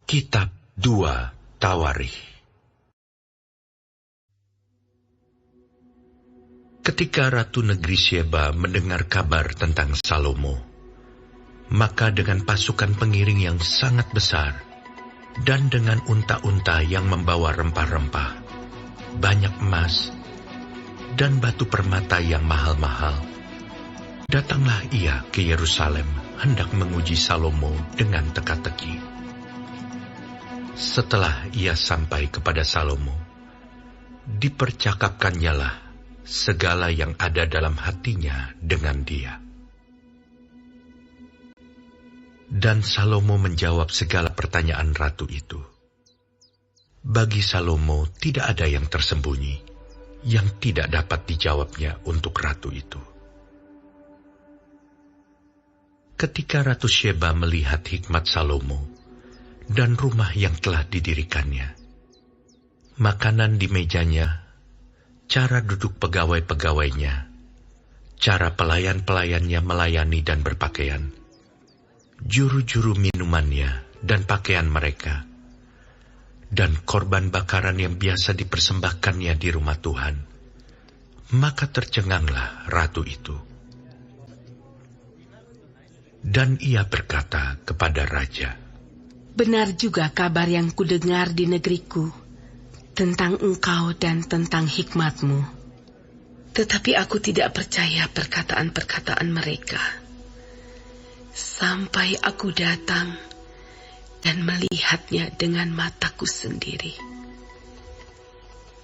Kitab 2 Tawarikh. Ketika Ratu Negeri Syeba mendengar kabar tentang Salomo, maka dengan pasukan pengiring yang sangat besar, dan dengan unta-unta yang membawa rempah-rempah, banyak emas, dan batu permata yang mahal-mahal, datanglah ia ke Yerusalem hendak menguji Salomo dengan teka-teki. Setelah ia sampai kepada Salomo, dipercakapkannya lah segala yang ada dalam hatinya dengan dia. Dan Salomo menjawab segala pertanyaan ratu itu. Bagi Salomo tidak ada yang tersembunyi, yang tidak dapat dijawabnya untuk ratu itu. Ketika Ratu Syeba melihat hikmat Salomo dan rumah yang telah didirikannya, makanan di mejanya, cara duduk pegawai-pegawainya, cara pelayan-pelayannya melayani dan berpakaian, juru-juru minumannya dan pakaian mereka, dan korban bakaran yang biasa dipersembahkannya di rumah Tuhan, maka tercenganglah ratu itu. Dan ia berkata kepada raja, "Benar juga kabar yang kudengar di negeriku tentang engkau dan tentang hikmatmu. Tetapi aku tidak percaya perkataan-perkataan mereka, sampai aku datang dan melihatnya dengan mataku sendiri.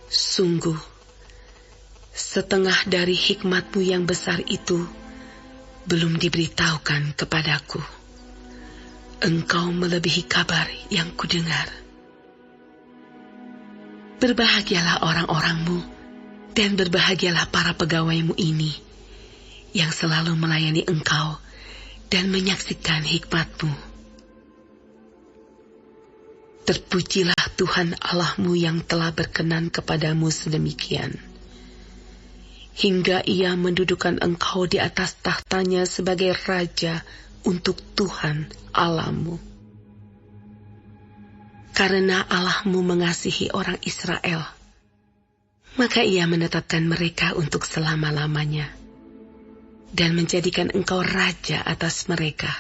Sungguh, setengah dari hikmatmu yang besar itu belum diberitahukan kepadaku. Engkau melebihi kabar yang kudengar. Berbahagialah orang-orangmu, dan berbahagialah para pegawaimu ini, yang selalu melayani engkau dan menyaksikan hikmatmu. Terpujilah Tuhan Allahmu yang telah berkenan kepadamu sedemikian, hingga ia mendudukan engkau di atas tahtanya sebagai raja untuk Tuhan Allahmu. Karena Allahmu mengasihi orang Israel, maka ia menetapkan mereka untuk selama-lamanya, dan menjadikan engkau raja atas mereka,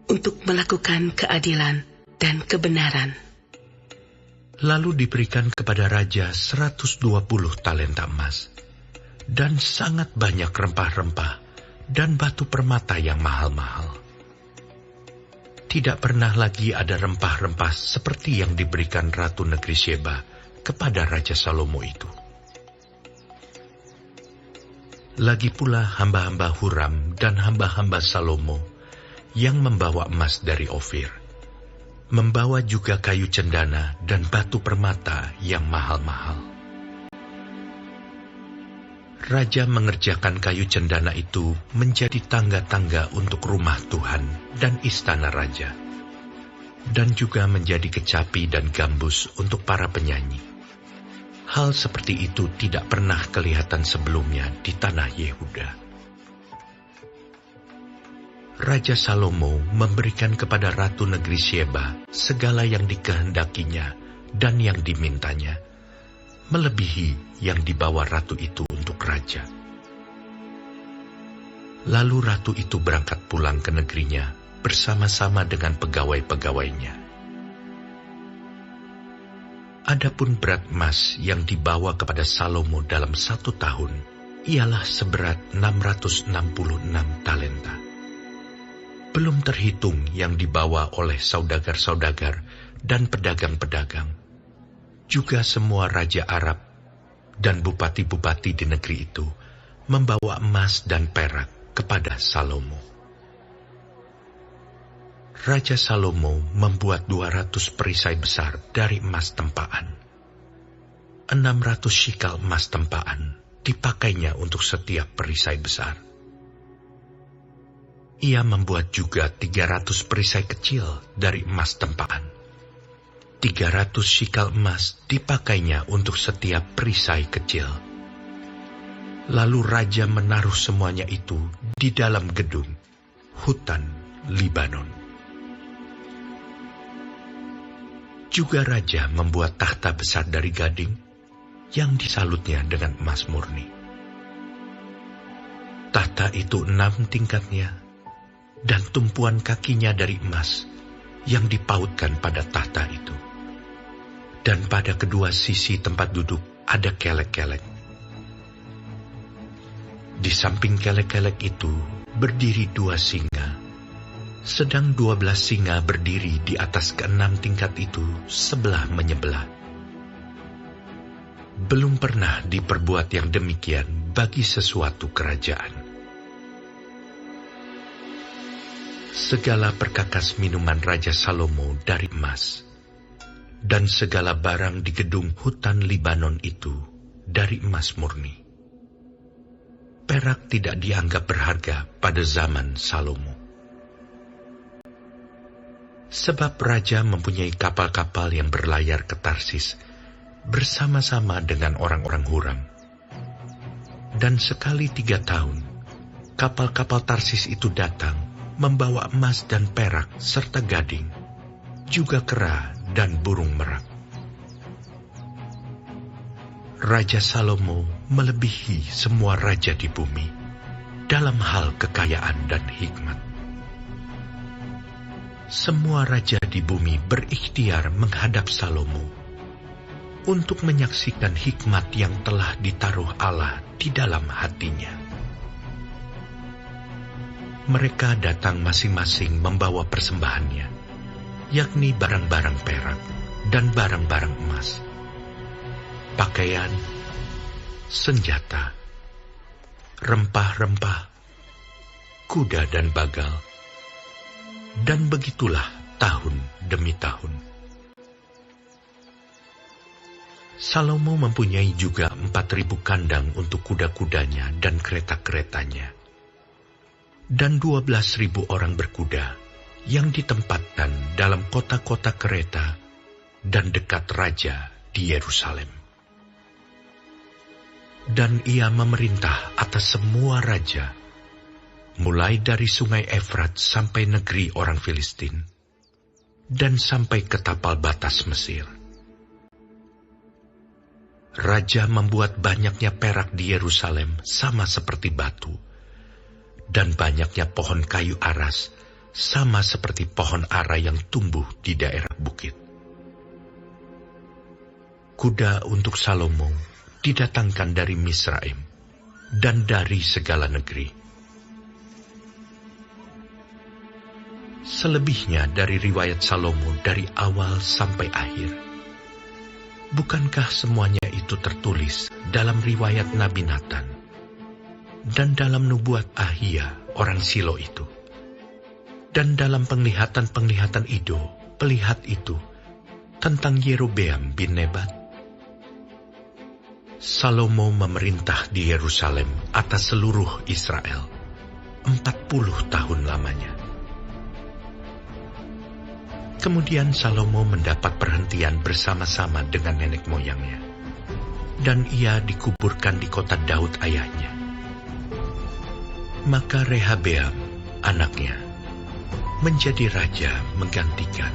untuk melakukan keadilan dan kebenaran." Lalu diberikan kepada raja 120 talenta emas, dan sangat banyak rempah-rempah dan batu permata yang mahal-mahal. Tidak pernah lagi ada rempah-rempah seperti yang diberikan Ratu Negeri Syeba kepada Raja Salomo itu. Lagi pula hamba-hamba Huram dan hamba-hamba Salomo yang membawa emas dari Ofir, membawa juga kayu cendana dan batu permata yang mahal-mahal. Raja mengerjakan kayu cendana itu menjadi tangga-tangga untuk rumah Tuhan dan istana raja, dan juga menjadi kecapi dan gambus untuk para penyanyi. Hal seperti itu tidak pernah kelihatan sebelumnya di tanah Yehuda. Raja Salomo memberikan kepada Ratu Negeri Syeba segala yang dikehendakinya dan yang dimintanya, melebihi yang dibawa ratu itu untuk raja. Lalu ratu itu berangkat pulang ke negerinya bersama-sama dengan pegawai-pegawainya. Adapun berat emas yang dibawa kepada Salomo dalam 1 tahun ialah seberat 666 talenta. Belum terhitung yang dibawa oleh saudagar-saudagar dan pedagang-pedagang, juga semua raja Arab dan bupati-bupati di negeri itu membawa emas dan perak kepada Salomo. Raja Salomo membuat 200 perisai besar dari emas tempaan. 600 shikal emas tempaan dipakainya untuk setiap perisai besar. Ia membuat juga 300 perisai kecil dari emas tempaan. 300 shikal emas dipakainya untuk setiap perisai kecil. Lalu raja menaruh semuanya itu di dalam gedung, hutan Libanon. Juga raja membuat tahta besar dari gading yang disalutnya dengan emas murni. Tahta itu 6 tingkatnya, dan tumpuan kakinya dari emas yang dipautkan pada tahta itu. Dan pada kedua sisi tempat duduk ada kelek-kelek. Di samping kelek-kelek itu berdiri 2 singa, sedang 12 singa berdiri di atas ke-6 tingkat itu sebelah menyebelah. Belum pernah diperbuat yang demikian bagi sesuatu kerajaan. Segala perkakas minuman Raja Salomo dari emas, dan segala barang di gedung hutan Libanon itu dari emas murni. Perak tidak dianggap berharga pada zaman Salomo. Sebab raja mempunyai kapal-kapal yang berlayar ke Tarsis bersama-sama dengan orang-orang Huram. Dan sekali 3 tahun, kapal-kapal Tarsis itu datang membawa emas dan perak serta gading, juga kera dan burung merak. Raja Salomo melebihi semua raja di bumi dalam hal kekayaan dan hikmat. Semua raja di bumi berikhtiar menghadap Salomo untuk menyaksikan hikmat yang telah ditaruh Allah di dalam hatinya. Mereka datang masing-masing membawa persembahannya, yakni barang-barang perak dan barang-barang emas, pakaian, senjata, rempah-rempah, kuda dan bagal. Dan begitulah tahun demi tahun. Salomo mempunyai juga 4.000 kandang untuk kuda-kudanya dan kereta-keretanya, dan 12.000 orang berkuda yang ditempatkan dalam kota-kota kereta dan dekat raja di Yerusalem. Dan ia memerintah atas semua raja, mulai dari sungai Efrat sampai negeri orang Filistin, dan sampai ke tapal batas Mesir. Raja membuat banyaknya perak di Yerusalem sama seperti batu, dan banyaknya pohon kayu aras sama seperti pohon ara yang tumbuh di daerah bukit. Kuda untuk Salomo didatangkan dari Misraim dan dari segala negeri. Selebihnya dari riwayat Salomo dari awal sampai akhir. Bukankah semuanya itu tertulis dalam riwayat Nabi Natan dan dalam nubuat Ahia orang Silo itu, dan dalam penglihatan-penglihatan Ido, pelihat itu, tentang Yerobeam bin Nebat? Salomo memerintah di Yerusalem atas seluruh Israel 40 tahun lamanya. Kemudian Salomo mendapat perhentian bersama-sama dengan nenek moyangnya, dan ia dikuburkan di kota Daud ayahnya. Maka Rehabeam, anaknya, menjadi raja menggantikan.